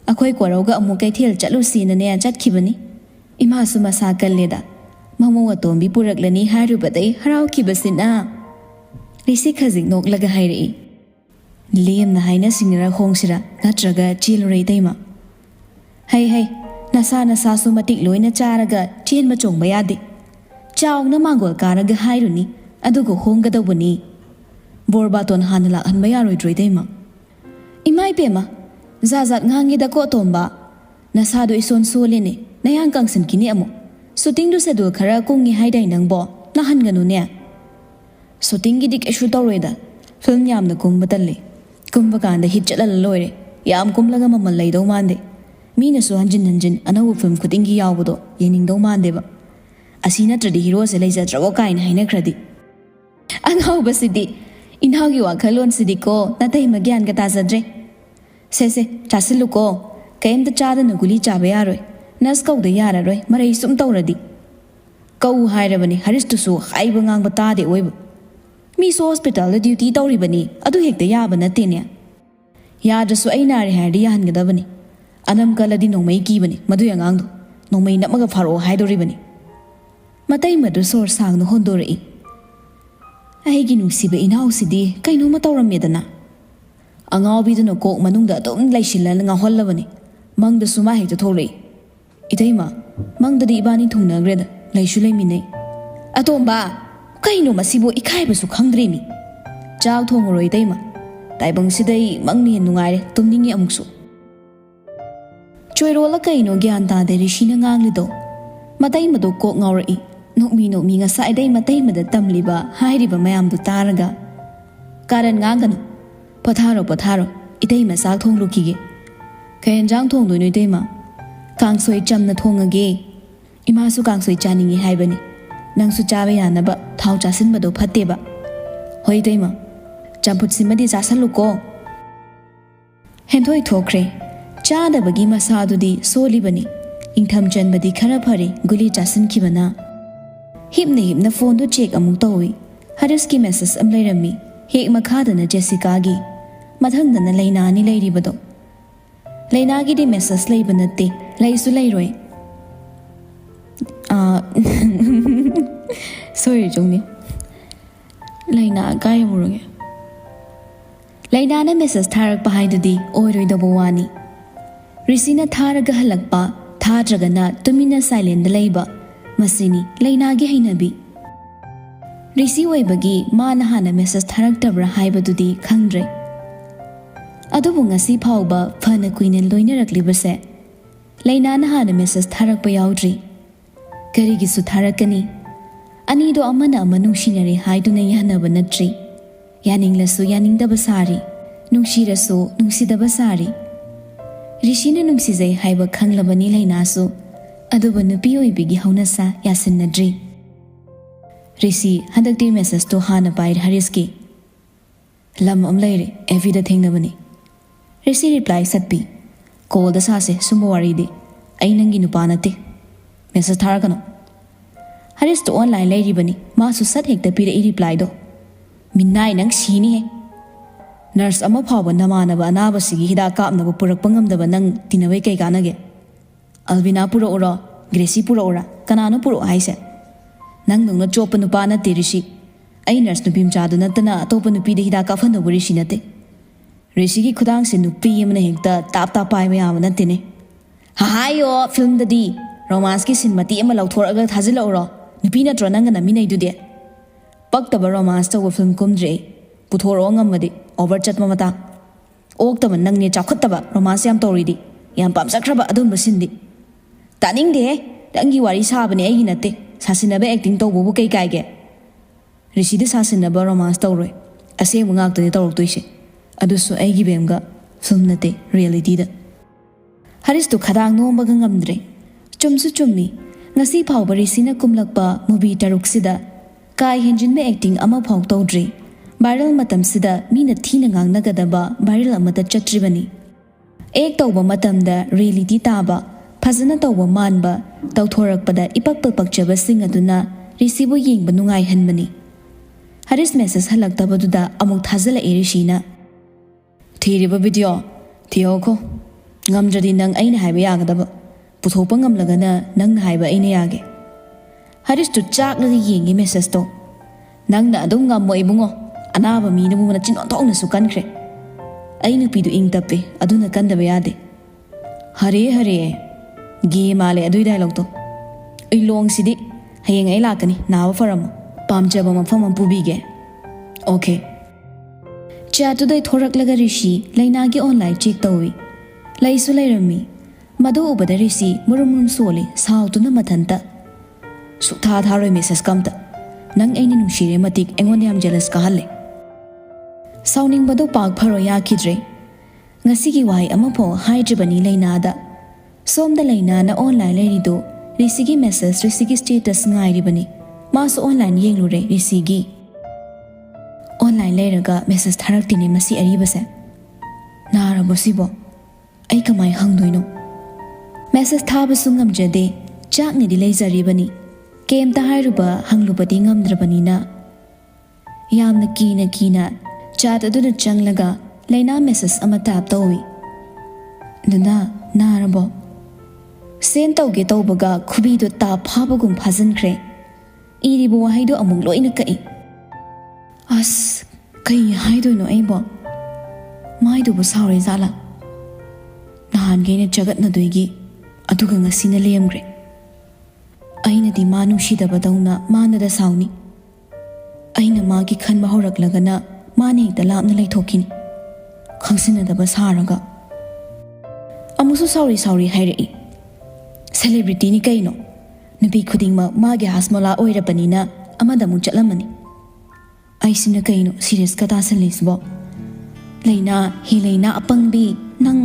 "ꯑꯩꯈꯣꯏ ꯀꯣꯔꯧꯒ ꯑꯃꯨꯛ ꯀꯩꯊꯦꯜ ꯆꯠꯂꯨꯁꯤꯅꯅꯦ ꯆꯠꯈꯤꯕꯅꯤ꯫ ꯏꯃꯥꯁꯨ ꯃꯁꯥ ꯀꯜꯂꯦꯗ. ꯃꯃꯧ ꯑꯇꯣꯝꯕꯤ ꯄꯨꯔꯛꯂꯅꯤ ꯍꯥꯏꯔꯨꯕꯗꯩ ꯍꯔꯥꯎꯈꯤꯕꯁꯤꯅ." ꯔꯤꯁꯤ ꯈꯖꯤꯛ ꯅꯣꯛꯂꯒ ꯍꯥꯏꯔꯛꯏ꯫ "ꯂꯦꯝꯅ ꯍꯥꯏꯅ ꯁꯤꯡꯅꯔ ꯍꯣꯡꯁꯤꯔꯥ, ꯅꯠꯇ꯭ꯔꯒ ꯆꯦꯜꯂꯨꯔꯦ ꯏꯇꯩꯃ?" "ꯍꯩ, ꯅꯁꯥ ꯅꯁꯥꯁꯨ ꯃꯇꯤꯛ ꯂꯣꯏꯅ ꯆꯥꯔꯒ ꯆꯦꯟꯕ ꯆꯣꯡꯕ ꯌꯥꯗꯦ. ꯆꯥꯎꯅ ꯃꯥꯡꯒꯣꯜ ꯀꯥꯔꯒ ꯍꯥꯏꯔꯨꯅꯤ, ꯑꯗꯨꯒ ꯍꯣꯡꯒꯗꯧꯕꯅꯤ꯫ ꯕꯣꯔꯕꯥꯇꯣꯟ ꯍꯥꯟꯅ ꯂꯥꯛꯍꯟꯕ ꯌꯥꯔꯣꯏꯗ꯭ꯔꯣ ꯏꯇꯩꯃ?" "ꯏꯃꯥ ꯏꯄꯦꯝꯃ, ꯖꯥꯠ ꯉꯥꯡꯉꯤꯗꯀꯣ ꯑꯇꯣꯝꯕ. ꯅꯁꯥꯗꯣ ꯏꯁꯣꯟ ꯁꯣꯜꯂꯦꯅꯦ, ꯅꯌꯥꯡ ꯀꯪꯁꯤꯟꯈꯤꯅꯤ ꯑꯃꯨꯛ. ꯁꯨꯇꯤꯡꯗꯨ ꯁꯦꯗꯨꯜ ꯈꯔ ꯀꯨꯡꯉꯤ ꯍꯥꯏꯗꯥꯏ ꯅꯪꯕꯣ, ꯅꯥꯍꯟꯒꯅꯨꯅꯦ." "ꯁꯨꯇꯤꯡꯒꯤꯗꯤ ꯀꯩꯁꯨ ꯇꯧꯔꯣꯏꯗ. ꯐꯤꯜꯝ ꯌꯥꯝꯅ ꯀꯨꯝꯕ ꯇꯜꯂꯦ. ꯀꯨꯝꯕ ꯀꯥꯟꯗ ꯍꯤꯠ ꯆꯠꯍꯜꯂ ꯂꯣꯏꯔꯦ. ꯌꯥꯝ ꯀꯨꯝꯂꯒ ꯃꯃꯜ ꯂꯩꯗꯧ ꯃꯥꯟꯗꯦ. ꯃꯤꯅꯁꯨ ꯍꯟꯖꯤꯟ ꯍꯟꯖꯤꯟ ꯑꯅꯧꯕ ꯐꯤल्म ꯈꯨꯗꯤꯡꯒꯤ ꯌꯥꯎꯕꯗꯣ ꯌꯦꯡꯅꯤꯡꯗꯧ ꯃꯥꯟꯗꯦꯕ. ꯑꯁꯤ ꯅꯠꯇ꯭ꯔꯗꯤ ꯍꯤꯔꯣꯁꯦ ꯂꯩꯖꯗ꯭ꯔꯕꯣ ꯀꯥꯏꯅ ꯍꯥꯏꯅꯈ꯭ꯔꯗꯤ." "ꯑꯉꯥꯎꯕꯁꯤꯗꯤ, ꯏꯅꯥꯎꯒꯤ ꯋꯥꯈꯜꯂꯣꯟꯁꯤꯗꯤꯀꯣ ꯅꯇꯩꯃ ꯒ꯭ꯌꯥꯟꯒ ꯇꯥꯖꯗ꯭ꯔꯦ꯫ ꯁꯦ, ꯆꯥꯁꯤꯜꯂꯨꯀꯣ. ꯀꯩꯝꯇ ꯆꯥꯗꯅ ꯒꯨꯂꯤ ꯆꯥꯕ ꯌꯥꯔꯣꯏ. ꯅꯔꯁ ꯀꯧꯗ ꯌꯥꯔꯔꯣꯏ, ꯃꯔꯩ ꯁꯨꯝ ꯇꯧꯔꯗꯤ." "ꯀꯧ ꯍꯥꯏꯔꯕꯅꯤ, ꯍꯔꯤꯁꯇꯨꯁꯨ ꯍꯥꯏꯕ ꯉꯥꯡꯕ ꯇꯥꯗꯦ ꯑꯣꯏꯕ. ꯃꯤꯁꯨ ꯍꯣꯁꯄꯤꯇꯥꯜꯗ ꯗ꯭ꯌꯨꯇꯤ ꯇꯧꯔꯤꯕꯅꯤ, ꯑꯗꯨ ꯍꯦꯛꯇ ꯌꯥꯕ ꯅꯠꯇꯦꯅꯦ." "ꯌꯥꯗ꯭ꯔꯁꯨ ꯑꯩ ꯅꯥꯔꯦ ꯍꯥꯏꯔꯗꯤ ꯌꯥꯍꯟꯒꯗꯕꯅꯤ. ꯑꯅꯝ ꯀꯜꯂꯗꯤ ꯅꯣꯡꯃꯩ ꯀꯤꯕꯅꯤ ꯃꯗꯨꯏ ꯑꯉꯥꯡꯗꯣ. ꯅꯣꯡꯃꯩ ꯅꯞꯃꯒ ꯐꯥꯔꯛꯑꯣ ꯍꯥꯏꯗꯣꯔꯤꯕꯅꯤ." ꯃꯇꯩꯃꯗꯨ ꯁꯣꯔ ꯁꯥꯡꯅ ꯍꯣꯟꯗꯣꯔꯛꯏ꯫ "ꯑꯩꯒꯤ ꯅꯨꯡꯁꯤꯕ ꯏꯅꯥꯎꯁꯤꯗꯤ ꯀꯩꯅꯣꯝꯃ ꯇꯧꯔꯝꯃꯦꯗꯅ." "ꯑꯉꯥꯎꯕꯤꯗꯨꯅ ꯀꯣꯛ ꯃꯅꯨꯡꯗ ꯑꯗꯨꯝ ꯂꯩꯁꯤꯜꯂ ꯉꯥꯎꯍꯜꯂꯕꯅꯤ. ꯃꯪꯗꯁꯨ ꯃꯥ ꯍꯦꯛꯇ ꯊꯣꯛꯂꯛꯏ." "ꯏꯇꯩꯃ, ꯃꯪꯗꯗꯤ ꯏꯕꯥꯅꯤ ꯊꯨꯡꯅꯈ꯭ꯔꯦꯗ, ꯂꯩꯁꯨ ꯂꯩꯃꯤꯟꯅꯩ." "ꯑꯇꯣꯝꯕ, ꯀꯩꯅꯣ ꯃꯁꯤꯕꯨ ꯏꯀꯥꯏꯕꯁꯨ ꯈꯪꯗ꯭ꯔꯤꯅꯤ." "ꯆꯥꯛ ꯊꯣꯡꯉꯨꯔꯣ ꯏꯇꯩꯃ. ꯇꯥꯏꯕꯪꯁꯤꯗꯩ ꯃꯪꯅ ꯍꯦꯟꯅ ꯅꯨꯡꯉꯥꯏꯔꯦ, ꯇꯨꯝꯅꯤꯡꯉꯤ ꯑꯃꯨꯛꯁꯨ." ꯆꯣꯏꯔꯣꯜꯂ ꯀꯩꯅꯣ ꯒ꯭ꯌꯥꯟ ꯇꯥꯗꯦ ꯔꯤꯁꯤꯅ ꯉꯥꯡꯂꯤꯗꯣ꯫ ꯃꯇꯩꯃꯗꯣ ꯀꯣꯛ ꯉꯥꯎꯔꯛꯏ꯫ ꯅꯣꯛꯃꯤ ꯉꯁꯥꯏꯗꯩ ꯃꯇꯩꯃꯗ ꯇꯝꯂꯤꯕ ꯍꯥꯏꯔꯤꯕ ꯃꯌꯥꯝꯗꯨ ꯇꯥꯔꯒ꯫ "ꯀꯥꯔꯟ ꯉꯥꯡꯒꯅꯨ. ꯄꯣꯊꯥꯔꯣ. ꯏꯇꯩꯃ ꯆꯥꯛ ꯊꯣꯡꯂꯨꯈꯤꯒꯦ." "ꯀꯩ ꯌꯦꯟꯖꯥꯡ ꯊꯣꯡꯗꯣꯏꯅꯣ ꯏꯇꯩꯃ?" "ꯀꯥꯡꯁꯣꯏ ꯆꯝꯅ ꯊꯣꯡꯉꯒꯦ. ꯏꯃꯥꯁꯨ ꯀꯥꯡꯁꯣꯏ ꯆꯥꯅꯤꯡꯉꯤ ꯍꯥꯏꯕꯅꯤ. ꯅꯪꯁꯨ ꯆꯥꯕ ꯌꯥꯅꯕ, ꯊꯥꯎ ꯆꯥꯁꯤꯟꯕꯗꯣ ꯐꯠꯇꯦꯕ." "ꯍꯣꯏ ꯏꯇꯩꯃ. ꯆꯝꯐꯨꯠꯁꯤꯃꯗꯤ ꯆꯥꯁꯜꯂꯨꯀꯣ." ꯍꯦꯟꯊꯣꯏ ꯊꯣꯛꯈ꯭ꯔꯦ꯫ ꯆꯥꯗꯕꯒꯤ ꯃꯁꯥꯗꯨꯗꯤ ꯁꯣꯜꯂꯤꯕꯅꯤ꯫ ꯏꯪꯊꯝ ꯆꯟꯕꯗꯤ ꯈꯔ ꯐꯔꯦ ꯒꯨꯂꯤ ꯆꯥꯁꯤꯟꯈꯤꯕꯅ꯫ ꯍꯤꯞꯅ ꯐꯣꯟꯗꯨ ꯆꯦꯛ ꯑꯃꯨꯛ ꯇꯧꯏ꯫ ꯍꯔꯤꯁꯀꯤ ꯃꯦꯁꯦꯖ ꯑꯃ ꯂꯩꯔꯝꯃꯤ꯫ ꯍꯦꯛ ꯃꯈꯥꯗꯅ ꯖꯦꯁꯤꯀꯥꯒꯤ, ꯃꯊꯪꯗꯅ ꯂꯩꯅꯥꯅꯤ ꯂꯩꯔꯤꯕꯗꯣ꯫ ꯂꯩꯅꯥꯒꯤꯗꯤ ꯃꯦꯁꯦꯖ ꯂꯩꯕ ꯅꯠꯇꯦ, ꯂꯩꯁꯨ ꯂꯩꯔꯣꯏ꯫ ꯁꯣꯏꯔꯤ ꯆꯨꯝꯅꯤ꯫ ꯂꯩꯅꯥ ꯀꯥꯏ ꯌꯧꯔꯒꯦ? ꯂꯩꯅꯥꯅ ꯃꯦꯁꯦꯖ ꯊꯥꯔꯛꯄ ꯍꯥꯏꯗꯨꯗꯤ ꯑꯣꯏꯔꯣꯏꯗꯕ ꯋꯥꯅꯤ꯫ ꯔꯤꯁꯤꯅ ꯊꯥꯔꯒ ꯍꯜꯂꯛꯄ, ꯊꯥꯗ꯭ꯔꯒꯅ ꯇꯨꯃꯤꯟꯅ ꯁꯥꯏꯂꯦꯟꯗ ꯂꯩꯕ, ꯃꯁꯤꯅꯤ ꯂꯩꯅꯥꯒꯤ ꯍꯩꯅꯕꯤ꯫ ꯔꯤꯁꯤ ꯑꯣꯏꯕꯒꯤ ꯃꯥꯅ ꯍꯥꯟꯅ ꯃꯦꯁꯦꯖ ꯊꯥꯔꯛꯇꯕ꯭ꯔꯥ ꯍꯥꯏꯕꯗꯨꯗꯤ ꯈꯪꯗ꯭ꯔꯦ꯫ ꯑꯗꯨꯕꯨ ꯉꯁꯤ ꯐꯥꯎꯕ ꯐꯅ ꯀꯨꯏꯅ ꯂꯣꯏꯅꯔꯛꯂꯤꯕꯁꯦ ꯂꯩꯅꯥꯅ ꯍꯥꯟꯅ ꯃꯦꯁꯦꯖ ꯊꯥꯔꯛꯄ ꯌꯥꯎꯗ꯭ꯔꯤ꯫ ꯀꯔꯤꯒꯤꯁꯨ ꯊꯥꯔꯛꯀꯅꯤ? ꯑꯅꯤꯗꯣ ꯑꯃꯅ ꯑꯃ ꯅꯨꯡꯁꯤꯅꯔꯦ ꯍꯥꯏꯗꯨꯅ ꯌꯥꯅꯕ ꯅꯠꯇ꯭ꯔꯤ꯫ ꯌꯥꯅꯤꯡꯂꯁꯨ ꯌꯥꯅꯤꯡꯗꯕ ꯁꯥꯔꯤ, ꯅꯨꯡꯁꯤꯔꯁꯨ ꯅꯨꯡꯁꯤꯗꯕ ꯁꯥꯔꯤ꯫ ꯔꯤꯁꯤꯅ ꯅꯨꯡꯁꯤꯖꯩ ꯍꯥꯏꯕ ꯈꯪꯂꯕꯅꯤ ꯂꯩꯅꯥꯁꯨ, ꯑꯗꯨꯕꯨ ꯅꯨꯄꯤ ꯑꯣꯏꯕꯤꯒꯤ ꯍꯧꯅꯁꯥ ꯌꯥꯁꯤꯟꯅꯗ꯭ꯔꯤ꯫ ꯔꯤꯁꯤ ꯍꯟꯗꯛꯇꯤ ꯃꯦꯁꯦꯖꯇꯣ ꯍꯥꯟꯅ ꯄꯥꯏꯔꯦ ꯍꯔꯤꯁꯀꯤ꯫ "ꯂꯝ ꯑꯃ ꯂꯩꯔꯦ, ꯑꯦꯐꯕꯤꯗ ꯊꯦꯡꯅꯕꯅꯤ." ꯔꯤꯁꯤ ꯔꯤꯄ꯭ꯂꯥꯏ ꯁꯠꯄꯤ꯫ "ꯀꯣꯜꯗ ꯁꯥꯁꯦ, ꯁꯨꯝꯕ ꯋꯥꯔꯤꯗꯤ. ꯑꯩ ꯅꯪꯒꯤ ꯅꯨꯄꯥ ꯅꯠꯇꯦ. ꯃꯦꯁꯦꯖ ꯊꯥꯔꯛꯀꯅꯣ." ꯍꯔꯤꯁꯇꯣ ꯑꯣꯟꯂꯥꯏꯟ ꯂꯩꯔꯤꯕꯅꯤ, ꯃꯥꯁꯨ ꯁꯠ ꯍꯦꯛꯇ ꯄꯤꯔꯛꯏ ꯔꯤꯄ꯭ꯂꯥꯏꯗꯣ꯫ "ꯃꯤꯅꯥꯏ, ꯅꯪ ꯁꯤꯅꯤꯍꯦ. ꯅꯔꯁ ꯑꯃ ꯐꯥꯎꯕ ꯅꯃꯥꯟꯅꯕ ꯑꯅꯥꯕꯁꯤꯒꯤ ꯍꯤꯗꯥꯛ ꯀꯥꯞꯅꯕ ꯄꯨꯔꯛꯄ ꯉꯝꯗꯕ ꯅꯪ ꯇꯤꯟꯅꯕꯩ ꯀꯩ ꯀꯥꯟꯅꯒꯦ? ꯑꯜꯕꯤꯅꯥ ꯄꯨꯔꯛꯎꯔꯣ? ꯒ꯭ꯔꯦꯁꯤ ꯄꯨꯔꯛꯎꯔꯥ? ꯀꯅꯥꯅꯣ ꯄꯨꯔꯛꯑꯣ ꯍꯥꯏꯁꯦ? ꯅꯪꯗꯧꯅ ꯆꯣꯞꯄ ꯅꯨꯄꯥ ꯅꯠꯇꯦ ꯔꯤꯁꯤ. ai nurse nupi mchadu natana atopa nupi de hida kafan do rishi nate rishi gi khudang se nupi amna hekta tap tap pai me amna tine hayo film da di romance ki sin mati ama lauthor aga thajil oro nupi na tro nanga na mi nei du de pak ta romance to film kumdre puthoro ngamadi over chat mamata ok ta nang ne chakhat ta romance yam tori di yam pam sakraba adum basindi taning de dangi wari sabane ai nate sasina ba acting to bu kai kai ge rishi de sasina ba romance to roi ase mu ngak to to toise adu so ai gi bemga film nate reality da haris to khadang no ba ngamdre chumsu chummi ngasi phau bari sina kumlakpa movie taruk sida kai henjin me acting ama phau tawdri viral matam sida mina thina ngang na gadaba viral amata chatribani ek tawba matam da reality taba phajana tawba manba tawthorakpada ipak pakchaba sing aduna risibu yengba nungai hanbani haris message halak tabaduda amuk thajala erishina thiriba video thiyo ko ngamjadi nang aina haiba yagadaba puthokpa ngamlagana nang haiba aina yage haris tu chak na yengi message to nang na adum ngam moi bungo anaba mi namu na chinon thong na su kankhre aina pidu ing tappe aduna kandaba yade hare hare ge male adui dialogue to ai long sidi hayeng ai lakani nawa faram pamjaba mafam pubige okay chat today thorak laga rishi laina gi online check tawi laisu lairami madu ubada rishi murum soli sautu na mathanta sukha tharoi message kamta nang aini nungshire matik engon yam jealous ka halle sauning badu pak pharo ya khidre ngasi gi wai ama pho haidribani laina da somda laina na online lari do rishi gi message rishi gi status ngai ribani masu online yeng lure rishi gi online lairaga message tharak tini masi aribase nara bosibo ai kamai hangdoino message thaba sungam jade chak ni dilai zaribani kem ta hairuba hanglubadi ngamdrabani na yamna kina chat aduna changlaga laina message ama tap tawi dana narabo sen tawge tawbaga khubi do ta phabagum phajankhre iribo haido amung loina kai as kai haido no aibo maido bu sauri zala nahan geina jagat na doigi aduga ngasina lemgre aina di manu shidaba dauna manada sauni aina magi khanba horaklagana mane da lamna laithokini khangsina da basaraga amusu sauri hairi celebrity ni kaino nabi khudingma magi hasmola oirabanina amada mu chatlamani aisina kaino serious ka tasalisbo laina hilaina apangbi nang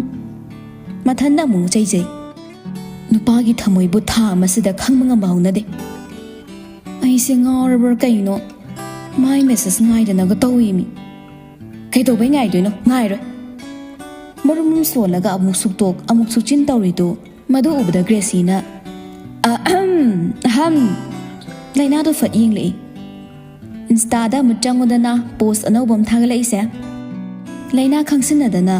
mathanda mu chai nupagi thamoi bu tha masida khangmanga baunade aise ngawrber kaino mai message ngai da naga tawimi kai to bai ngai doino ngai ro marum solaga amuk suktok amuk suchin tawri do madu ubda gresina aham laina do fat ying lei insta da mutangudana post anobam thagala ise laina khangsina dana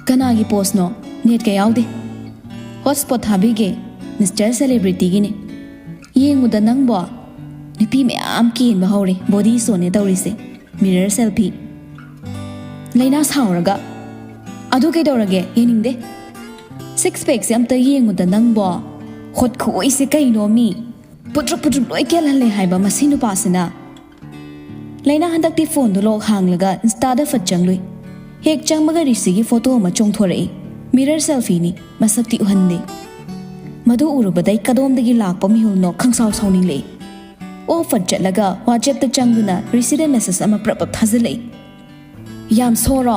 kana gi post no net ka yaude hotspot habige Mr. Celebrity gini yenguda nangbo nipi me am kin ba hore body sone tawrise mirror selfie laina sauraga adu ke dorage yeningde six packs am ta yenguda nangbo hot khoi se kai no mi putruk loi kelale haiba masinu pasina laina handak ti phone do log hanglaga insta da fat changlui hek changmaga risi gi photo ma chongthorei mirror selfie ni masakti uhande madu urubadai kadomdagi lakpa mihulno khangsaw sawning lei o fat chatlaga whatsapp ta changduna receipt message ama prap thazilei yam soro